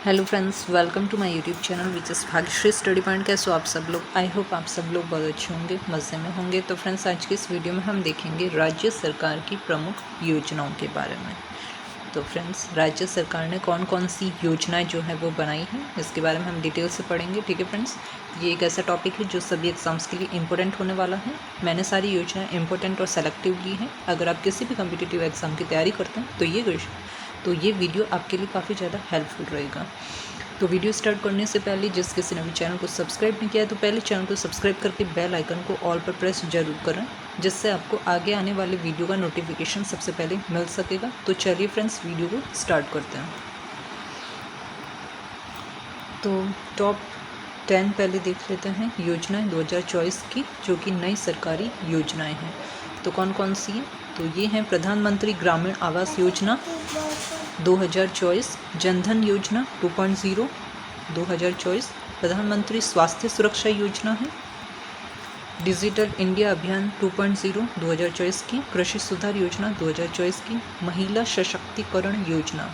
Hello friends, welcome to my YouTube channel which is Bhagyashree study point. कैसे हो आप सब लोग? आई होप आप सब लोग बहुत अच्छे होंगे, मज़े में होंगे। तो फ्रेंड्स, आज की इस वीडियो में हम देखेंगे राज्य सरकार की प्रमुख योजनाओं के बारे में। तो फ्रेंड्स, राज्य सरकार ने कौन कौन सी योजनाएं जो है वो बनाई हैं, इसके बारे में हम डिटेल से पढ़ेंगे। ठीक है फ्रेंड्स, ये एक ऐसा टॉपिक है जो सभी एग्जाम्स के लिए इंपॉर्टेंट होने वाला है। मैंने सारी योजनाएं इंपॉर्टेंट और सेलेक्टिव ली हैं। अगर आप किसी भी कम्पिटिटिव एग्जाम की तैयारी करते हैं तो ये वीडियो आपके लिए काफ़ी ज़्यादा हेल्पफुल रहेगा। तो वीडियो स्टार्ट करने से पहले जिस किसी ने भी चैनल को सब्सक्राइब नहीं किया है तो पहले चैनल को सब्सक्राइब करके बेल आइकन को ऑल पर प्रेस जरूर करें, जिससे आपको आगे आने वाले वीडियो का नोटिफिकेशन सबसे पहले मिल सकेगा। तो चलिए फ्रेंड्स, वीडियो को स्टार्ट करते हैं। तो टॉप 10 पहले देख लेते हैं योजनाएं 2024 की, जो कि नई सरकारी योजनाएं हैं। तो कौन कौन सी हैं? तो ये हैं प्रधानमंत्री ग्रामीण आवास योजना 2024, जनधन योजना 2.0 2024, प्रधानमंत्री स्वास्थ्य सुरक्षा योजना है, डिजिटल इंडिया अभियान 2.0 2024 की, कृषि सुधार योजना 2024 की, महिला सशक्तिकरण योजना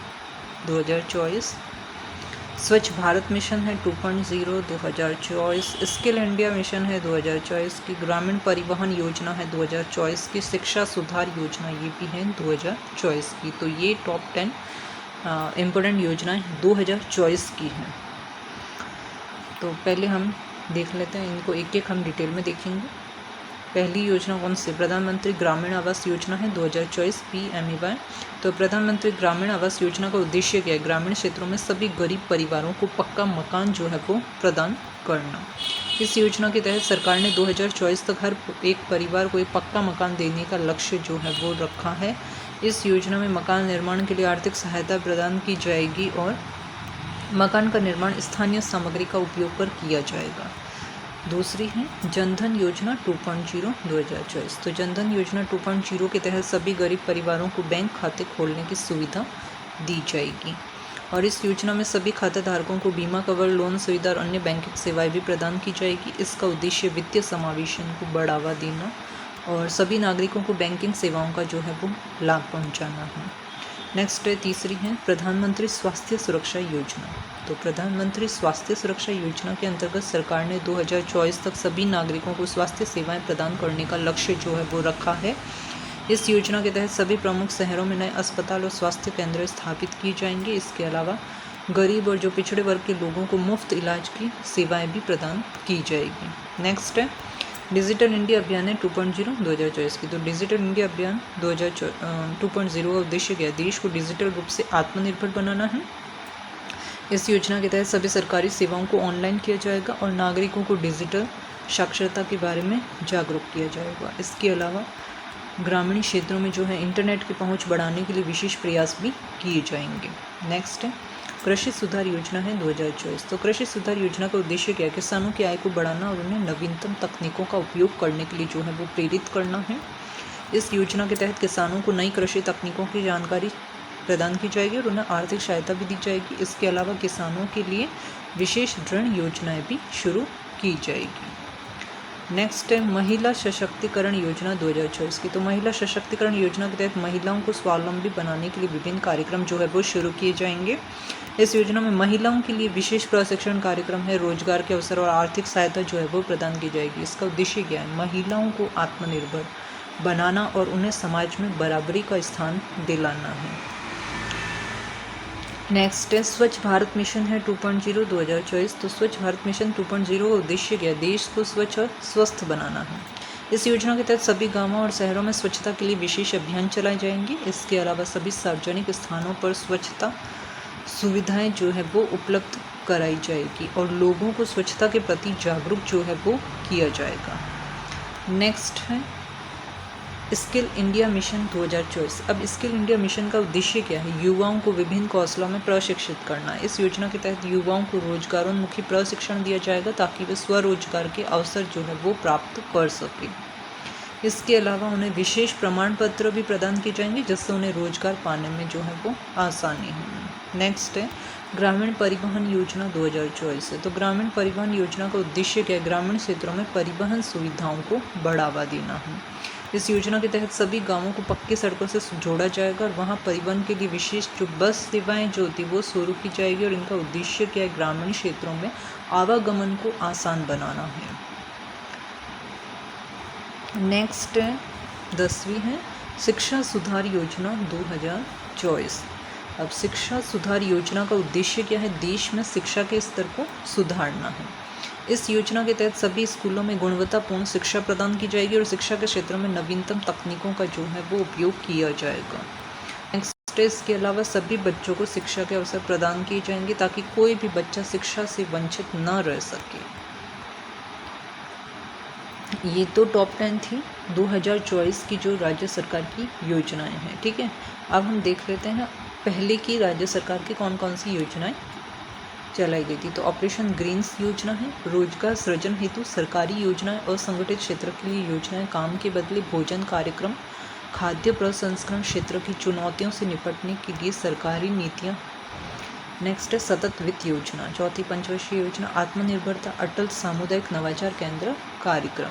2024, स्वच्छ भारत मिशन है 2.0 2024, स्किल इंडिया मिशन है 2024 की, ग्रामीण परिवहन योजना है 2024 की, शिक्षा सुधार योजना ये भी है 2024 की। तो ये टॉप 10 इम्पोर्टेंट योजनाएं 2024 की हैं। तो पहले हम देख लेते हैं इनको, एक एक हम डिटेल में देखेंगे। पहली योजना कौन सी? प्रधानमंत्री ग्रामीण आवास योजना है 2024 PMAY। तो प्रधानमंत्री ग्रामीण आवास योजना का उद्देश्य क्या है? ग्रामीण क्षेत्रों में सभी गरीब परिवारों को पक्का मकान जो है वो प्रदान करना। इस योजना के तहत सरकार ने 2024 तक हर एक परिवार को एक पक्का मकान देने का लक्ष्य जो है वो रखा है। इस योजना में मकान निर्माण के लिए आर्थिक सहायता प्रदान की जाएगी और मकान का निर्माण स्थानीय सामग्री का उपयोग कर किया जाएगा। दूसरी है जनधन योजना 2.0 2024। तो जनधन योजना 2.0 के तहत सभी गरीब परिवारों को बैंक खाते खोलने की सुविधा दी जाएगी और इस योजना में सभी खाताधारकों को बीमा कवर, लोन सुविधा और अन्य बैंकिंग सेवाएं भी प्रदान की जाएगी। इसका उद्देश्य वित्तीय समावेशन को बढ़ावा देना और सभी नागरिकों को बैंकिंग सेवाओं का जो है वो लाभ पहुँचाना है। नेक्स्ट है, तीसरी है प्रधानमंत्री स्वास्थ्य सुरक्षा योजना। तो प्रधानमंत्री स्वास्थ्य सुरक्षा योजना के अंतर्गत सरकार ने 2024 तक सभी नागरिकों को स्वास्थ्य सेवाएं प्रदान करने का लक्ष्य जो है वो रखा है। इस योजना के तहत सभी प्रमुख शहरों में नए अस्पताल और स्वास्थ्य केंद्र स्थापित किए जाएंगे। इसके अलावा गरीब और जो पिछड़े वर्ग के लोगों को मुफ्त इलाज की सेवाएं भी प्रदान की जाएगी। नेक्स्ट है डिजिटल इंडिया अभियान है 2.0 2024 की। तो डिजिटल इंडिया अभियान 2.0 का उद्देश्य क्या है? देश को डिजिटल रूप से आत्मनिर्भर बनाना है। इस योजना के तहत सभी सरकारी सेवाओं को ऑनलाइन किया जाएगा और नागरिकों को डिजिटल साक्षरता के बारे में जागरूक किया जाएगा। इसके अलावा ग्रामीण क्षेत्रों में जो है इंटरनेट की पहुंच बढ़ाने के लिए विशेष प्रयास भी किए जाएंगे। नेक्स्ट है कृषि सुधार योजना है 2024। तो कृषि सुधार योजना का उद्देश्य क्या है? किसानों की आय को बढ़ाना और उन्हें नवीनतम तकनीकों का उपयोग करने के लिए जो है वो प्रेरित करना है। इस योजना के तहत किसानों को नई कृषि तकनीकों की जानकारी प्रदान की जाएगी और उन्हें आर्थिक सहायता भी दी जाएगी। इसके अलावा किसानों के लिए विशेष ऋण योजनाएं भी शुरू की जाएगी। नेक्स्ट है महिला सशक्तिकरण योजना 2024 की। तो महिला सशक्तिकरण योजना के तहत महिलाओं को स्वावलंबी बनाने के लिए विभिन्न कार्यक्रम जो है वो शुरू किए जाएंगे। इस योजना में महिलाओं के लिए विशेष प्रशिक्षण कार्यक्रम है, रोजगार के अवसर और आर्थिक सहायता जो है वो प्रदान की जाएगी। इसका उद्देश्य क्या है? महिलाओं को आत्मनिर्भर बनाना और उन्हें समाज में बराबरी का स्थान दिलाना है। नेक्स्ट है स्वच्छ भारत मिशन है 2.0 2024। तो स्वच्छ भारत मिशन 2.0 का उद्देश्य क्या है? देश को स्वच्छ और स्वस्थ बनाना है। इस योजना के तहत सभी गांवों और शहरों में स्वच्छता के लिए विशेष अभियान चलाए जाएंगे। इसके अलावा सभी सार्वजनिक स्थानों पर स्वच्छता सुविधाएं जो है वो उपलब्ध कराई जाएगी और लोगों को स्वच्छता के प्रति जागरूक जो है वो किया जाएगा। नेक्स्ट है स्किल इंडिया मिशन 2024। अब स्किल इंडिया मिशन का उद्देश्य क्या है? युवाओं को विभिन्न कौशलों में प्रशिक्षित करना। इस योजना के तहत युवाओं को रोजगारोन्मुखी प्रशिक्षण दिया जाएगा ताकि वे स्वरोजगार के अवसर जो है वो प्राप्त कर सकें। इसके अलावा उन्हें विशेष प्रमाण पत्र भी प्रदान किए जाएंगे जिससे उन्हें रोजगार पाने में जो है वो आसानी हो। नेक्स्ट है ग्रामीण परिवहन योजना 2024 है। तो ग्रामीण परिवहन योजना का उद्देश्य क्या है? ग्रामीण क्षेत्रों में परिवहन सुविधाओं को बढ़ावा देना है। इस योजना के तहत सभी गांवों को पक्की सड़कों से जोड़ा जाएगा और वहां परिवहन के लिए विशेष जो बस सेवाएं जो होती वो शुरू की जाएगी और इनका उद्देश्य क्या है, ग्रामीण क्षेत्रों में आवागमन को आसान बनाना है। नेक्स्ट 10वीं है शिक्षा सुधार योजना 2024। अब शिक्षा सुधार योजना का उद्देश्य क्या है, देश में शिक्षा के स्तर को सुधारना है। इस योजना के तहत सभी स्कूलों में गुणवत्तापूर्ण शिक्षा प्रदान की जाएगी और शिक्षा के क्षेत्र में नवीनतम तकनीकों का जो है वो उपयोग किया जाएगा। नेक्स्ट, इसके अलावा सभी बच्चों को शिक्षा के अवसर प्रदान किए जाएंगे ताकि कोई भी बच्चा शिक्षा से वंचित न रह सके। ये तो टॉप 10 थी 2024 की जो राज्य सरकार की योजनाएं हैं। ठीक है, अब हम देख लेते हैं पहले की राज्य सरकार की कौन कौन सी योजनाएं चलाई गई थी। तो ऑपरेशन ग्रीन्स योजना है, रोजगार सृजन हेतु सरकारी योजनाएं, असंगठित क्षेत्र के लिए योजनाएं, काम के बदले भोजन कार्यक्रम, खाद्य प्रसंस्करण क्षेत्र की चुनौतियों से निपटने के लिए सरकारी नीतियां। नेक्स्ट है सतत वित्त योजना, चौथी पंचवर्षीय योजना, आत्मनिर्भरता अटल सामुदायिक नवाचार केंद्र कार्यक्रम।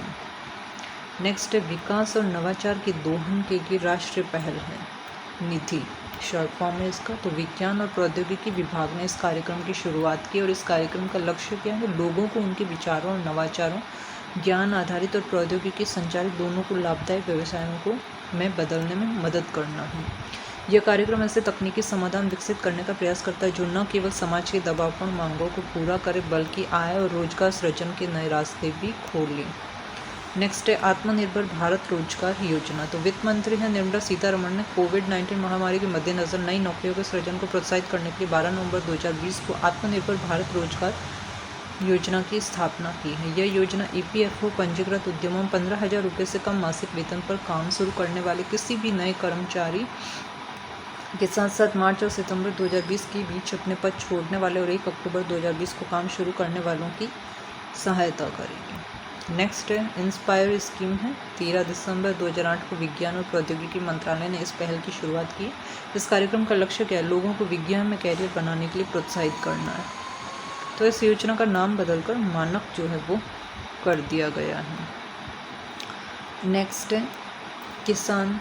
नेक्स्ट है विकास और नवाचार के दोहन के लिए राष्ट्रीय पहल है निधि, शॉर्ट फॉर्म है इसका। तो विज्ञान और प्रौद्योगिकी विभाग ने इस कार्यक्रम की शुरुआत की और इस कार्यक्रम का लक्ष्य क्या है, लोगों को उनके विचारों और नवाचारों, ज्ञान आधारित और प्रौद्योगिकी संचालित दोनों को लाभदायक व्यवसायों को में बदलने में मदद करना है। यह कार्यक्रम ऐसे तकनीकी समाधान विकसित करने का प्रयास करता है जो न केवल समाज के दबावपूर्ण मांगों को पूरा करे बल्कि आय और रोजगार सृजन के नए रास्ते भी खोले। नेक्स्ट है आत्मनिर्भर भारत रोजगार योजना। तो वित्त मंत्री है निर्मला सीतारमण ने कोविड-19 महामारी के मद्देनजर नई नौकरियों के सृजन को प्रोत्साहित करने के लिए 12 नवंबर 2020 को आत्मनिर्भर भारत रोजगार योजना की स्थापना की है। यह योजना EPFO पंजीकृत उद्यमों में 15,000 रुपये से कम मासिक वेतन पर काम शुरू करने वाले किसी भी नए कर्मचारी के साथ साथ मार्च और सितंबर 2020 के बीच अपने पद छोड़ने वाले और 1 अक्टूबर 2020 को काम शुरू करने वालों की सहायता करेगी। नेक्स्ट है इंस्पायर स्कीम है, 13 दिसंबर 2008 को विज्ञान और प्रौद्योगिकी मंत्रालय ने इस पहल की शुरुआत की। इस कार्यक्रम का लक्ष्य क्या है, लोगों को विज्ञान में कैरियर बनाने के लिए प्रोत्साहित करना है। तो इस योजना का नाम बदलकर मानक जो है वो कर दिया गया है। नेक्स्ट है किसान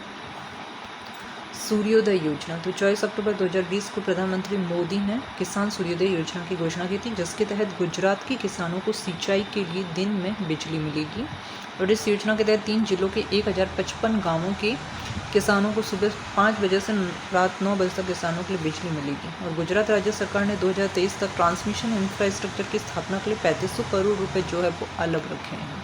सूर्योदय योजना। तो 24 अक्टूबर 2020 को प्रधानमंत्री मोदी ने किसान सूर्योदय योजना की घोषणा की थी, जिसके तहत गुजरात के किसानों को सिंचाई के लिए दिन में बिजली मिलेगी। और इस योजना के तहत 3 जिलों के 1055 गांवों के किसानों को सुबह 5 बजे से रात 9 बजे तक किसानों के लिए बिजली मिलेगी। और गुजरात राज्य सरकार ने 2023 तक ट्रांसमिशन इंफ्रास्ट्रक्चर की स्थापना के लिए 3500 करोड़ रुपये जो है वो अलग रखे हैं।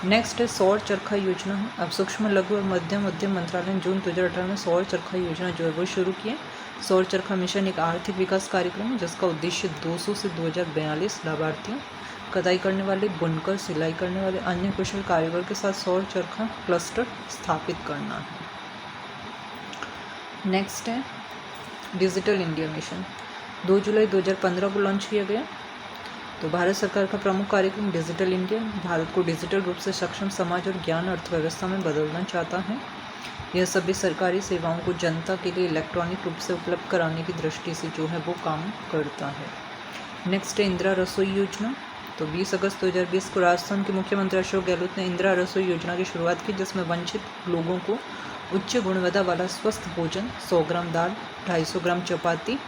नेक्स्ट है सौर चरखा योजना है। अब सूक्ष्म लघु और मध्यम उद्यम मंत्रालय ने जून 2018 में सौर चरखा योजना जो है वो शुरू की है। सौर चरखा मिशन एक आर्थिक विकास कार्यक्रम है जिसका उद्देश्य 200 से 2042 लाभार्थियों, कटाई करने वाले, बुनकर, सिलाई करने वाले अन्य कुशल कारीगर के साथ सौर चरखा क्लस्टर स्थापित करना है। नेक्स्ट है डिजिटल इंडिया मिशन, 2 जुलाई 2015 को लॉन्च किया गया। तो भारत सरकार का प्रमुख कार्यक्रम डिजिटल इंडिया भारत को डिजिटल रूप से सक्षम समाज और ज्ञान अर्थव्यवस्था में बदलना चाहता है। यह सभी सरकारी सेवाओं को जनता के लिए इलेक्ट्रॉनिक रूप से उपलब्ध कराने की दृष्टि से जो है वो काम करता है। नेक्स्ट है इंदिरा रसोई योजना। तो 20 अगस्त 2020 को राजस्थान के मुख्यमंत्री अशोक गहलोत ने इंदिरा रसोई योजना की शुरुआत की, जिसमें वंचित लोगों को उच्च गुणवत्ता वाला स्वस्थ भोजन, 100 ग्राम दाल, 250 ग्राम चपाती,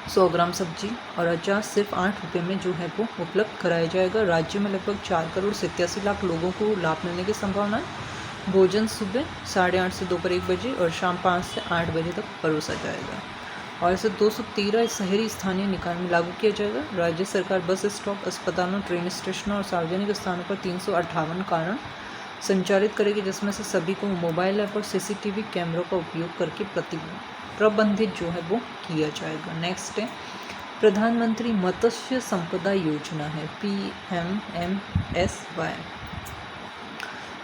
100 ग्राम सब्जी और अचार सिर्फ 8 रुपये में जो है वो उपलब्ध कराया जाएगा। राज्य में लगभग 4 करोड़ 87 लाख लोगों को लाभ मिलने की संभावना है। भोजन सुबह 8:30 से दोपहर 1 बजे और शाम 5 से 8 बजे तक परोसा जाएगा और इसे 213 शहरी स्थानीय निकाय में लागू किया जाएगा। राज्य सरकार बस स्टॉप, अस्पतालों, ट्रेन स्टेशनों और सार्वजनिक स्थानों पर 358 कारण संचालित करेगी, जिसमें से सभी को मोबाइल ऐप और CCTV कैमरों का उपयोग करके प्रबंधित जो है वो किया जाएगा। नेक्स्ट है प्रधानमंत्री मत्स्य संपदा योजना है, PMMSY।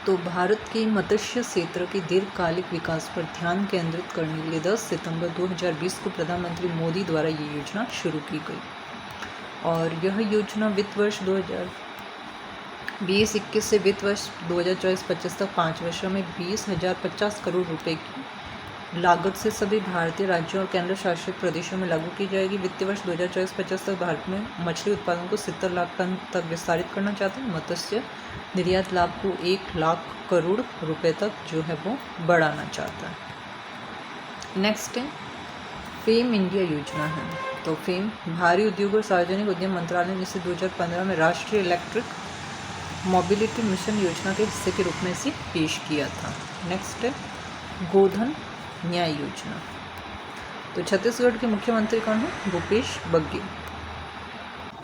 तो भारत के मत्स्य क्षेत्र के दीर्घकालिक विकास पर ध्यान केंद्रित करने के लिए 10 सितंबर 2020 को प्रधानमंत्री मोदी द्वारा ये योजना शुरू की गई और यह योजना वित्त वर्ष 2020-21 से वित्त वर्ष 2024-25 तक 5 वर्षों में 20,050 करोड़ रुपए की लागत से सभी भारतीय राज्यों और केंद्र शासित प्रदेशों में लागू की जाएगी। वित्तीय वर्ष 2024-25 तक भारत में मछली उत्पादन को 70 लाख टन तक विस्तारित करना चाहते हैं। मत्स्य निर्यात लाभ को 1 लाख करोड़ रुपए तक जो है वो बढ़ाना चाहता है। नेक्स्ट है फेम इंडिया योजना है। तो फेम भारी उद्योग और सार्वजनिक उद्यम मंत्रालय ने इसे 2015 में राष्ट्रीय इलेक्ट्रिक मोबिलिटी मिशन योजना के हिस्से के रूप में इसे पेश किया था। नेक्स्ट है गोधन न्याय योजना। तो छत्तीसगढ़ के मुख्यमंत्री कौन है? भूपेश बघेल।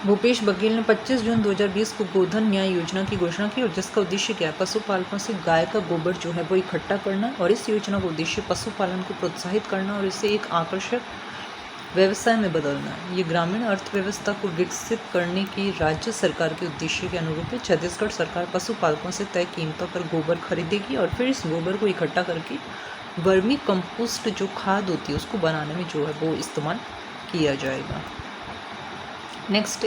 भूपेश बघेल ने 25 जून 2020 को गोधन न्याय योजना की घोषणा की और जिसका उद्देश्य क्या है? पशुपालकों से गाय का गोबर जो है वो इकट्ठा करना और इस योजना का उद्देश्य पशुपालन को प्रोत्साहित करना और इसे एक आकर्षक व्यवसाय में बदलना है। ये ग्रामीण अर्थव्यवस्था को विकसित करने की राज्य सरकार के उद्देश्य के अनुरूप है। छत्तीसगढ़ सरकार पशुपालकों से तय कीमतों पर गोबर खरीदेगी और फिर इस गोबर को इकट्ठा करके वर्मी कंपोस्ट जो खाद होती है उसको बनाने में जो है वो इस्तेमाल किया जाएगा। नेक्स्ट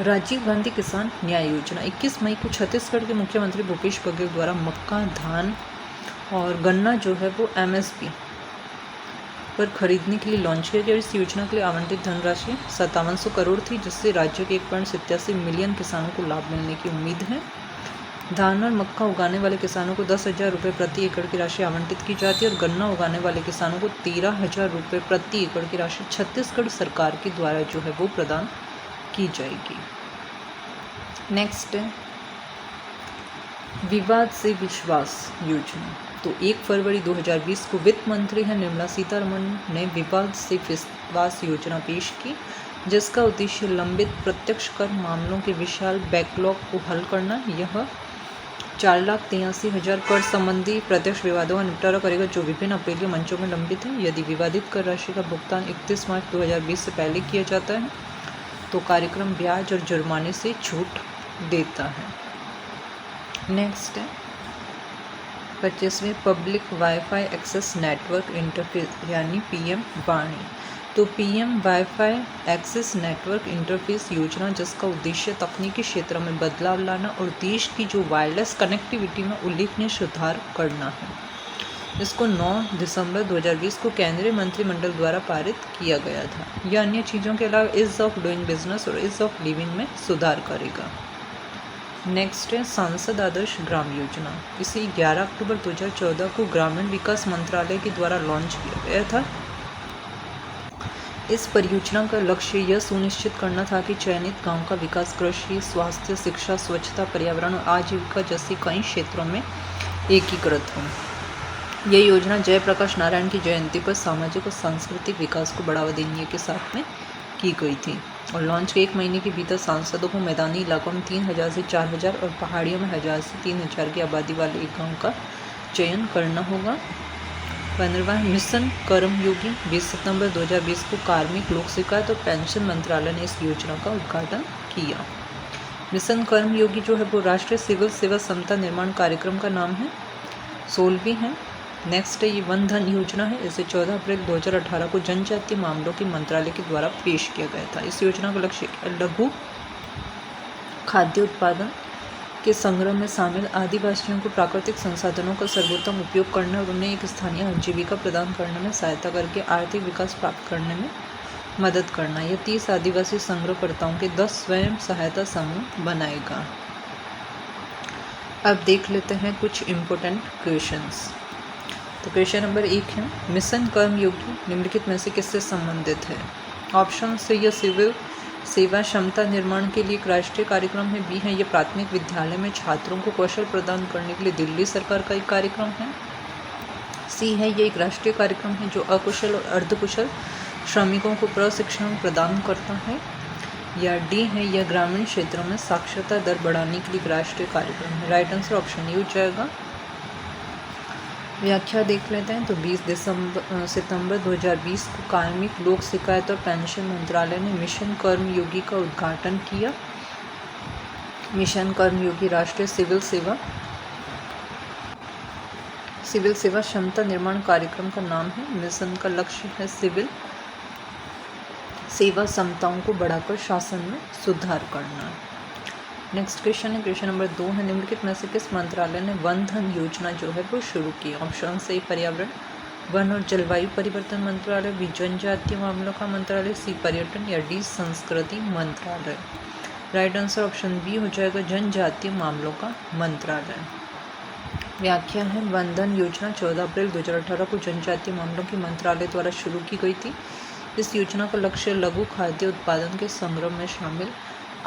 राजीव गांधी किसान न्याय योजना। 21 मई को छत्तीसगढ़ के मुख्यमंत्री भूपेश बघेल द्वारा मक्का, धान और गन्ना जो है वो MSP पर खरीदने के लिए लॉन्च किया गया। इस योजना के लिए आवंटित धनराशि 5700 करोड़ थी, जिससे राज्य के 1.87 मिलियन किसानों को लाभ मिलने की उम्मीद है। धान और मक्का उगाने वाले किसानों को 10,000 रुपये प्रति एकड़ की राशि आवंटित की जाती है और गन्ना उगाने वाले किसानों को 13,000 रुपये प्रति एकड़ की राशि छत्तीसगढ़ सरकार के द्वारा जो है वो प्रदान की जाएगी। नेक्स्ट है विवाद से विश्वास योजना। तो 1 फरवरी 2020 को वित्त मंत्री है निर्मला सीतारमण ने विवाद से विश्वास योजना पेश की, जिसका उद्देश्य लंबित प्रत्यक्ष कर मामलों के विशाल बैकलॉग को हल करना। यह 4,83,000 कर संबंधी प्रत्यक्ष विवादों का निपटारा करेगा जो विभिन्न अपीलीय मंचों में लंबित हैं। यदि विवादित कर राशि का भुगतान 31 मार्च 2020 से पहले किया जाता है तो कार्यक्रम ब्याज और जुर्माने से छूट देता है। नेक्स्ट है 25वें public wifi access network interface यानी PM वाणी। तो PM wifi access network interface योजना, जिसका उद्देश्य तकनीकी क्षेत्र में बदलाव लाना और देश की जो वायरलेस कनेक्टिविटी में उल्लेखनीय सुधार करना है। इसको 9 दिसंबर 2020 को केंद्रीय मंत्रिमंडल द्वारा पारित किया गया था। यह अन्य चीज़ों के अलावा ईज ऑफ डूइंग बिजनेस और ईज ऑफ लिविंग में सुधार करेगा। नेक्स्ट है सांसद आदर्श ग्राम योजना। इसे 11 अक्टूबर 2014 को ग्रामीण विकास मंत्रालय के द्वारा लॉन्च किया गया था। इस परियोजना का लक्ष्य यह सुनिश्चित करना था कि चयनित गांव का विकास कृषि, स्वास्थ्य, शिक्षा, स्वच्छता, पर्यावरण और आजीविका जैसे कई क्षेत्रों में एकीकृत हो। यह योजना जयप्रकाश नारायण की जयंती पर सामाजिक और सांस्कृतिक विकास को बढ़ावा देने के साथ में की गई थी और लॉन्च के 1 महीने के भीतर सांसदों को मैदानी इलाकों में 3,000 से 4,000 और पहाड़ियों में 1,000 से 3,000 की आबादी वाले एक गाँव का चयन करना होगा। 15वां मिशन कर्मयोगी। 20 सितंबर 2020 को कार्मिक, लोक शिकायत और पेंशन मंत्रालय ने इस योजना का उद्घाटन किया। मिशन कर्मयोगी जो है वो राष्ट्रीय सिविल सेवा समता निर्माण कार्यक्रम का नाम है, 16वीं है। नेक्स्ट है ये वन धन योजना है। इसे 14 अप्रैल 2018 को जनजातीय मामलों के मंत्रालय के द्वारा पेश किया गया था। इस योजना का लक्ष्य लघु खाद्य उत्पादन के संग्रह में शामिल आदिवासियों को प्राकृतिक संसाधनों का सर्वोत्तम उपयोग करना और उन्हें एक स्थानीय आजीविका प्रदान करने में सहायता करके आर्थिक विकास प्राप्त करने में मदद करना। यह 30 आदिवासी संग्रहकर्ताओं के 10 स्वयं सहायता समूह बनाएगा। अब देख लेते हैं कुछ इम्पोर्टेंट क्वेश्चंस। तो क्वेश्चन नंबर 1 है मिशन कर्मयोगी निम्नलिखित में से किससे संबंधित है? ऑप्शन से यह सिविल सेवा क्षमता निर्माण के लिए एक राष्ट्रीय कार्यक्रम है। बी है यह प्राथमिक विद्यालय में छात्रों को कौशल प्रदान करने के लिए दिल्ली सरकार का एक कार्यक्रम है। सी है यह एक राष्ट्रीय कार्यक्रम है जो अकुशल और अर्धकुशल श्रमिकों को प्रशिक्षण प्रदान करता है। या डी है यह ग्रामीण क्षेत्रों में साक्षरता दर बढ़ाने के लिए एक राष्ट्रीय कार्यक्रम है। राइट आंसर ऑप्शन ए हो जाएगा। व्याख्या देख लेते हैं। तो 20 सितंबर 2020 को कार्मिक, लोक शिकायत और पेंशन मंत्रालय ने मिशन कर्मयोगी का उद्घाटन किया। मिशन कर्मयोगी राष्ट्रीय सिविल सेवा क्षमता निर्माण कार्यक्रम का नाम है। मिशन का लक्ष्य है सिविल सेवा क्षमताओं को बढ़ाकर शासन में सुधार करना। नेक्स्ट क्वेश्चन है क्वेश्चन नंबर 2 है निम्नलिखित में से किस मंत्रालय ने वन धन योजना जो है वो शुरू की? ऑप्शन से पर्यावरण, वन और जलवायु परिवर्तन मंत्रालय, बी जनजातीय मामलों का मंत्रालय, सी पर्यटन या डी संस्कृति मंत्रालय। राइट आंसर ऑप्शन बी हो जाएगा जनजातीय मामलों का मंत्रालय। व्याख्या है वंदन योजना 14 अप्रैल 2018 को जनजातीय मामलों के मंत्रालय द्वारा शुरू की गई थी। इस योजना का लक्ष्य लघु खाद्य उत्पादन के संग्रह में शामिल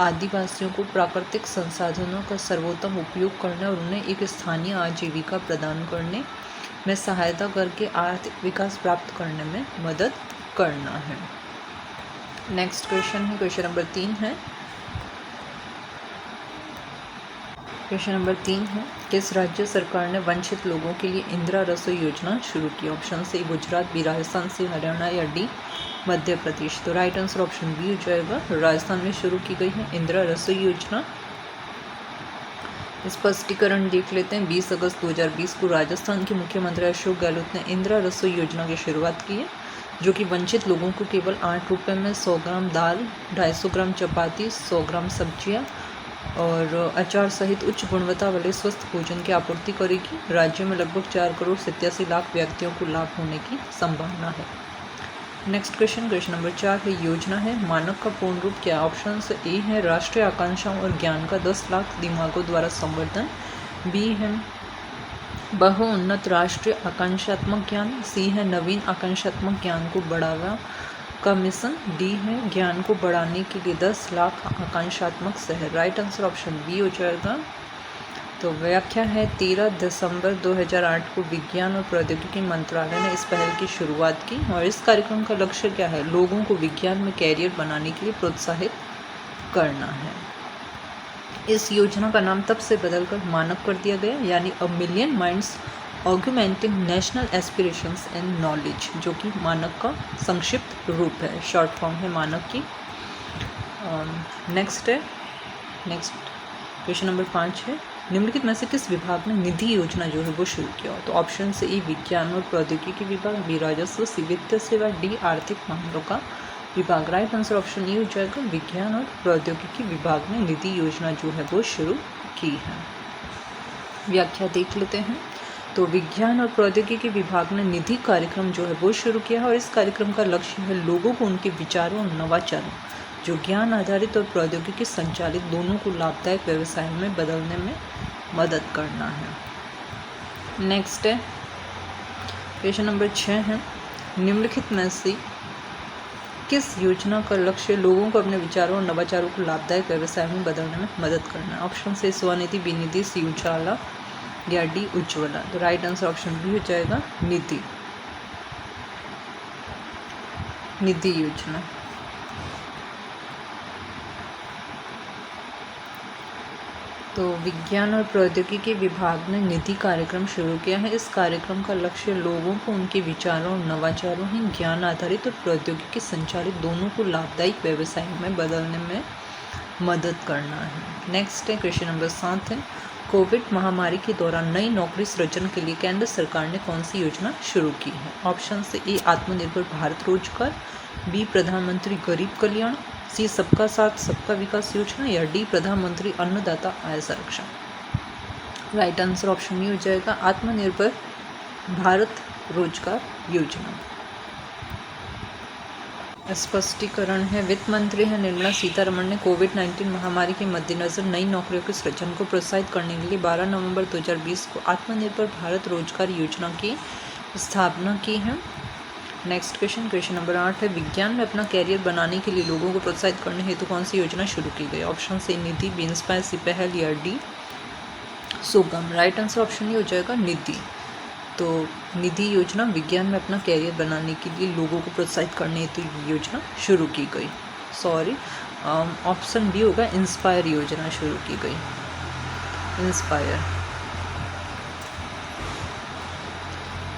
आदिवासियों को प्राकृतिक संसाधनों का सर्वोत्तम उपयोग करने और उन्हें एक स्थानीय आजीविका प्रदान करने में सहायता करके आर्थिक विकास प्राप्त करने में मदद करना है। नेक्स्ट क्वेश्चन है, क्वेश्चन नंबर 3 है। क्वेश्चन नंबर 3 है, किस राज्य सरकार ने वंचित लोगों के लिए इंदिरा रसोई योजना शुरू की? Option C Gujarat, B Rajasthan, C Haryana या डी मध्य प्रदेश। तो राइट आंसर ऑप्शन बी हो जाएगा राजस्थान में शुरू की गई है इंदिरा रसोई योजना। स्पष्टीकरण देख लेते हैं। 20 अगस्त 2020 को राजस्थान के मुख्यमंत्री अशोक गहलोत ने इंदिरा रसोई योजना की शुरुआत की है, जो कि वंचित लोगों को केवल 8 रुपये में 100 ग्राम दाल, 250 ग्राम चपाती, 100 ग्राम सब्जियां और अचार सहित उच्च गुणवत्ता वाले स्वस्थ भोजन की आपूर्ति करेगी। राज्य में लगभग 4 करोड़ 87 लाख व्यक्तियों को लाभ होने की संभावना है। नेक्स्ट क्वेश्चन, क्वेश्चन नंबर 4 है, योजना है मानक का पूर्ण रूप क्या? ऑप्शन ए है राष्ट्रीय आकांक्षाओं और ज्ञान का 10 लाख दिमागों द्वारा संवर्धन, बी है बहुउन्नत राष्ट्रीय आकांक्षात्मक ज्ञान, सी है नवीन आकांक्षात्मक ज्ञान को बढ़ावा का मिशन, डी है ज्ञान को बढ़ाने के लिए 10 लाख आकांक्षात्मक शहर। राइट आंसर ऑप्शन बी हो जाएगा। तो व्याख्या है 13 दिसंबर 2008 को विज्ञान और प्रौद्योगिकी मंत्रालय ने इस पहल की शुरुआत की और इस कार्यक्रम का लक्ष्य क्या है? लोगों को विज्ञान में कैरियर बनाने के लिए प्रोत्साहित करना है। इस योजना का नाम तब से बदलकर मानक कर दिया गया, यानी a million minds augmenting national aspirations and knowledge, जो कि मानक का संक्षिप्त रूप है, शॉर्ट फॉर्म है मानक की। नेक्स्ट क्वेश्चन नंबर 5 है, निम्नलिखित में से किस विभाग ने निधि योजना जो है वो शुरू किया? तो ऑप्शन से ई विज्ञान और प्रौद्योगिकी विभाग, बी राजस्व, सी वित्त सेवा, डी आर्थिक मामलों का विभाग। राइट आंसर ऑप्शन ई हो जाएगा विज्ञान और प्रौद्योगिकी विभाग ने निधि योजना जो है वो शुरू की है। व्याख्या देख लेते हैं। तो विज्ञान और प्रौद्योगिकी विभाग ने निधि कार्यक्रम जो है वो शुरू किया है और इस कार्यक्रम का लक्ष्य है लोगों को उनके विचारों और नवाचारों जो ज्ञान आधारित और प्रौद्योगिकी संचालित दोनों को लाभदायक व्यवसाय में बदलने में मदद करना है। नेक्स्ट है क्वेश्चन नंबर 6 है, निम्नलिखित में से किस योजना का लक्ष्य लोगों को अपने विचारों और नवाचारों को लाभदायक व्यवसाय में बदलने में मदद करना है? ऑप्शन से स्वनिधि, बी निधि, सी उजाला या डी उज्ज्वला। तो राइट आंसर ऑप्शन बी हो जाएगा निधि योजना। तो विज्ञान और प्रौद्योगिकी विभाग ने निधि कार्यक्रम शुरू किया है। इस कार्यक्रम का लक्ष्य लोगों को उनके विचारों और नवाचारों ही ज्ञान आधारित और प्रौद्योगिकी संचालित दोनों को लाभदायक व्यवसाय में बदलने में मदद करना है। नेक्स्ट है क्वेश्चन नंबर 7 है, कोविड महामारी के दौरान नई नौकरी सृजन के लिए केंद्र सरकार ने कौन सी योजना शुरू की है? ऑप्शन से ए आत्मनिर्भर भारत रोजगार, बी प्रधानमंत्री गरीब कल्याण, सी सबका साथ सबका विकास योजना या डी प्रधानमंत्री अन्नदाता आय संरक्षण। राइट आंसर ऑप्शन ए हो जाएगा आत्मनिर्भर भारत रोजगार योजना। स्पष्टीकरण है, वित्त मंत्री है निर्मला सीतारमण ने कोविड-19 महामारी के मद्देनजर नई नौकरियों के सृजन को प्रोत्साहित करने के लिए 12 नवंबर 2020 को आत्मनिर्भर भारत रोजगार योजना की स्थापना की है। नेक्स्ट क्वेश्चन नंबर 8 है, विज्ञान में अपना कैरियर बनाने के लिए लोगों को प्रोत्साहित करने हेतु कौन सी योजना शुरू की गई? ऑप्शन से निधि, बी इंस्पायर, सी पहल या डी सुगम। राइट आंसर ऑप्शन ये हो जाएगा निधि। तो निधि योजना विज्ञान में अपना कैरियर बनाने के लिए लोगों को प्रोत्साहित करने हेतु ये योजना शुरू की गई। ऑप्शन बी होगा इंस्पायर योजना शुरू की गई, इंस्पायर।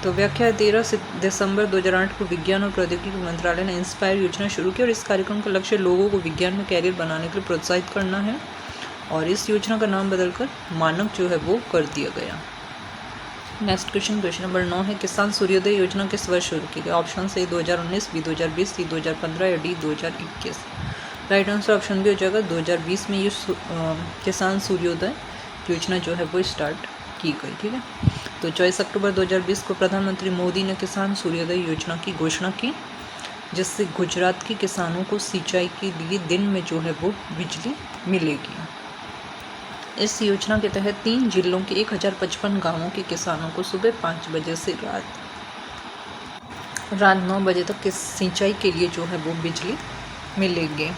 तो व्याख्या 13 दिसंबर 2008 को विज्ञान और प्रौद्योगिकी मंत्रालय ने इंस्पायर योजना शुरू की और इस कार्यक्रम का लक्ष्य लोगों को विज्ञान में कैरियर बनाने के लिए प्रोत्साहित करना है और इस योजना का नाम बदलकर मानक जो है वो कर दिया गया। नेक्स्ट क्वेश्चन नंबर 9 है, किसान सूर्योदय योजना किस वर्ष शुरू की गई? ऑप्शन से 2019, बी 2020, सी 2015 या D 2021। Right answer option B हो जाएगा 2020 में ये किसान सूर्योदय योजना जो है वो स्टार्ट की गई। ठीक है। तो 24 अक्टूबर 2020 को प्रधानमंत्री मोदी ने किसान सूर्योदय योजना की घोषणा की, जिससे गुजरात के किसानों को सिंचाई के लिए दिन में जो है वो बिजली मिलेगी। इस योजना के तहत 3 जिलों के 1055 गांवों के किसानों को सुबह 5 बजे से रात 9 बजे तक सिंचाई के लिए जो है वो बिजली मिलेगी।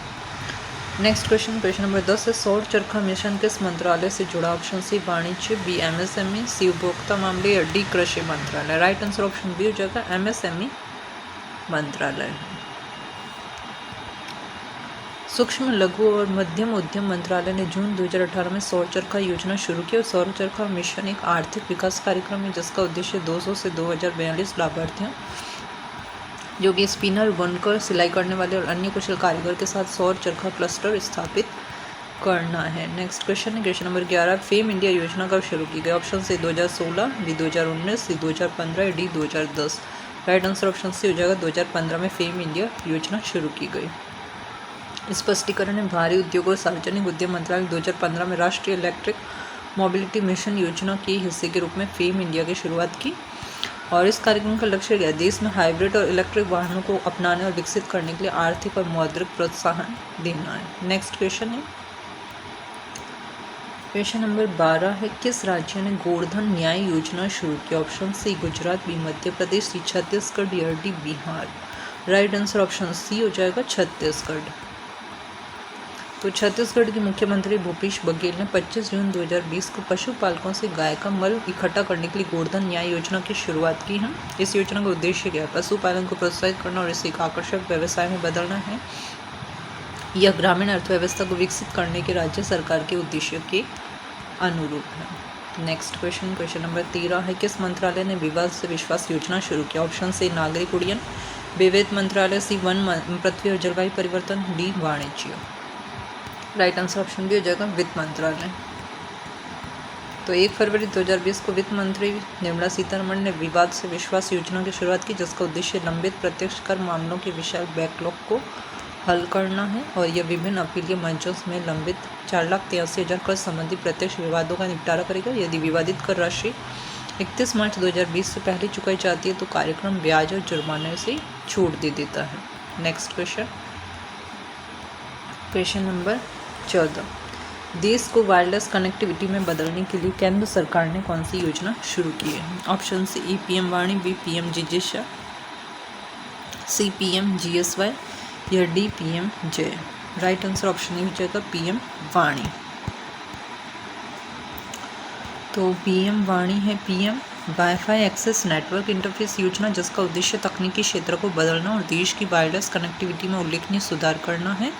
नेक्स्ट क्वेश्चन नंबर 10 है, सौर चरखा मिशन किस मंत्रालय से जुड़ा? ऑप्शन सी वाणिज्य, बी MSME, सी उपभोक्ता मामले या डी कृषि मंत्रालय। राइट आंसर ऑप्शन बी हो जाएगा, MSME मंत्रालय। सूक्ष्म लघु और मध्यम उद्यम मंत्रालय ने जून 2018 में सौर चरखा योजना शुरू की और सौर चरखा मिशन एक आर्थिक विकास कार्यक्रम है जिसका उद्देश्य 200 से 2042 लाभार्थियों जो कि स्पिनर, बुनकर, सिलाई करने वाले और अन्य कुशल कारीगर के साथ सौर चरखा क्लस्टर स्थापित करना है। नेक्स्ट क्वेश्चन है क्वेश्चन नंबर 11, फेम इंडिया योजना कब शुरू की गई? Option C 2016, B 2019, C 2015, D 2010। Right answer option C हो जाएगा, 2015 में फेम इंडिया योजना शुरू की गई। स्पष्टीकरण है, भारी उद्योग और सार्वजनिक उद्यम मंत्रालय 2015 में राष्ट्रीय इलेक्ट्रिक मोबिलिटी मिशन योजना के हिस्से के रूप में फेम इंडिया की शुरुआत की और इस कार्यक्रम का लक्ष्य क्या है? देश में हाइब्रिड और इलेक्ट्रिक वाहनों को अपनाने और विकसित करने के लिए आर्थिक और मौद्रिक प्रोत्साहन देना है। नेक्स्ट क्वेश्चन है क्वेश्चन नंबर 12 है, किस राज्य ने गोवर्धन न्याय योजना शुरू की? Option C Gujarat, B Madhya Pradesh, C Chhattisgarh या D Bihar. Right answer option C हो जाएगा, छत्तीसगढ़। तो छत्तीसगढ़ के मुख्यमंत्री भूपेश बघेल ने 25 जून 2020 को पशुपालकों से गाय का मल इकट्ठा करने के लिए गोवर्धन न्याय योजना की शुरुआत की है। इस योजना का उद्देश्य क्या है? पशुपालन को प्रोत्साहित करना और इसे एक आकर्षक व्यवसाय में बदलना है। यह ग्रामीण अर्थव्यवस्था को विकसित करने के राज्य सरकार के उद्देश्य के अनुरूप है। नेक्स्ट क्वेश्चन नंबर 13 है, किस मंत्रालय ने विवाद से विश्वास योजना शुरू किया? ऑप्शन सी नागरिक उड्डयन, बी वित्त मंत्रालय, सी वन, पृथ्वी और जलवायु परिवर्तन, डी वाणिज्य। राइट आंसर ऑप्शन भी हो जाएगा, वित्त मंत्रालय। तो 1 फरवरी 2020 को वित्त मंत्री निर्मला सीतारमण ने विवाद से विश्वास योजना की शुरुआत की, जिसका उद्देश्य लंबित प्रत्यक्ष कर मामलों के विशाल बैकलॉग को हल करना है और यह विभिन्न अपीलीय मंचों में लंबित 4,83,000 कर संबंधी प्रत्यक्ष विवादों का निपटारा करेगा। यदि विवादित कर राशि 31 मार्च 2020 से पहले चुकाई जाती है तो कार्यक्रम ब्याज और जुर्माने से छूट दे देता है। नेक्स्ट क्वेश्चन नंबर 14, देश को वायरलेस कनेक्टिविटी में बदलने के लिए केंद्र सरकार ने कौन सी योजना शुरू की है? ऑप्शन सी PM वाणी, बी PM जिज्ञासा, सी PM GSY या D PM JAY. Right answer option A हो जाएगा, PM वाणी। तो PM वाणी है PM wifi access network interface योजना, जिसका उद्देश्य तकनीकी क्षेत्र को बदलना और देश की वायरलेस कनेक्टिविटी में उल्लेखनीय सुधार करना है,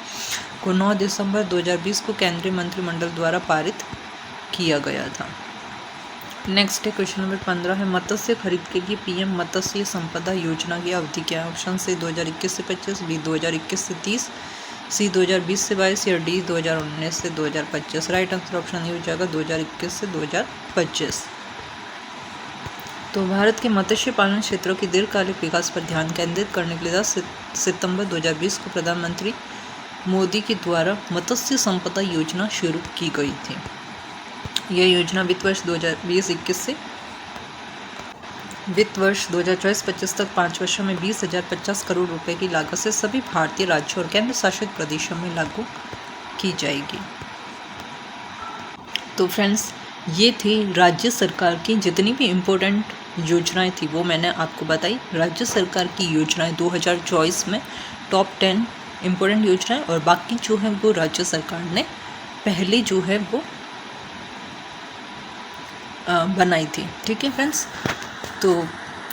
को 9 दिसंबर 2020 को केंद्रीय मंत्रिमंडल द्वारा पारित किया गया था। नेक्स्ट है क्वेश्चन नंबर 15 है, मत्स्य खरीद के लिए PM मत्स्य संपदा योजना की अवधि क्या है? ऑप्शन से 2021 से 25, बी 2021 से 30, सी 2020 से 22 या डी 2019 से 2025। राइट आंसर ऑप्शन ये हो जाएगा, 2021 से 2025। तो भारत के मत्स्य पालन क्षेत्रों के दीर्घकालिक विकास पर ध्यान केंद्रित करने के लिए 10 सितंबर 2020 को प्रधानमंत्री मोदी के द्वारा मत्स्य संपदा योजना शुरू की गई थी। यह योजना वित्त वर्ष 2020-21 से वित्त वर्ष 2024-25 तक 5 वर्षों में 20,050 करोड़ रुपए की लागत से सभी भारतीय राज्यों और केंद्र शासित प्रदेशों में लागू की जाएगी। तो फ्रेंड्स, ये थी राज्य सरकार की जितनी भी इम्पोर्टेंट योजनाएं थी वो मैंने आपको बताई। राज्य सरकार की योजनाएं 2024 में टॉप 10 इम्पोर्टेंट योजनाएं और बाकी जो है वो राज्य सरकार ने पहले जो है वो बनाई थी। ठीक है फ्रेंड्स, तो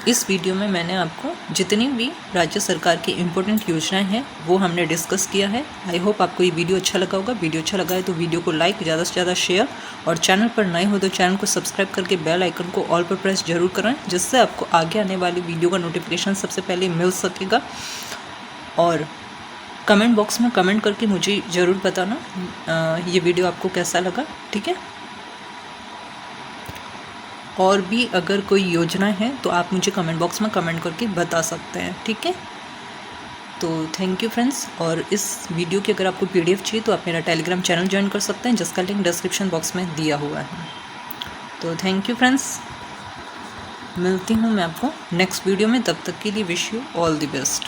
इस वीडियो में मैंने आपको जितनी भी राज्य सरकार की इम्पोर्टेंट योजनाएं हैं वो हमने डिस्कस किया है। आई होप आपको ये वीडियो अच्छा लगा होगा। वीडियो अच्छा लगा है तो वीडियो को लाइक, ज़्यादा से ज़्यादा शेयर और चैनल पर नए हो तो चैनल को सब्सक्राइब करके बेल आइकन को ऑल पर प्रेस जरूर करें, जिससे आपको आगे आने वाली वीडियो का नोटिफिकेशन सबसे पहले मिल सकेगा। और कमेंट बॉक्स में कमेंट करके मुझे ज़रूर बताना ये वीडियो आपको कैसा लगा। ठीक है, और भी अगर कोई योजनाएं हैं तो आप मुझे कमेंट बॉक्स में कमेंट करके बता सकते हैं। ठीक है, तो थैंक यू फ्रेंड्स। और इस वीडियो की अगर आपको PDF चाहिए तो आप मेरा टेलीग्राम चैनल ज्वाइन कर सकते हैं, जिसका लिंक डिस्क्रिप्शन बॉक्स में दिया हुआ है। तो थैंक यू फ्रेंड्स। मिलती हूँ मैं आपको नेक्स्ट वीडियो में, तब तक के लिए wish you all the best.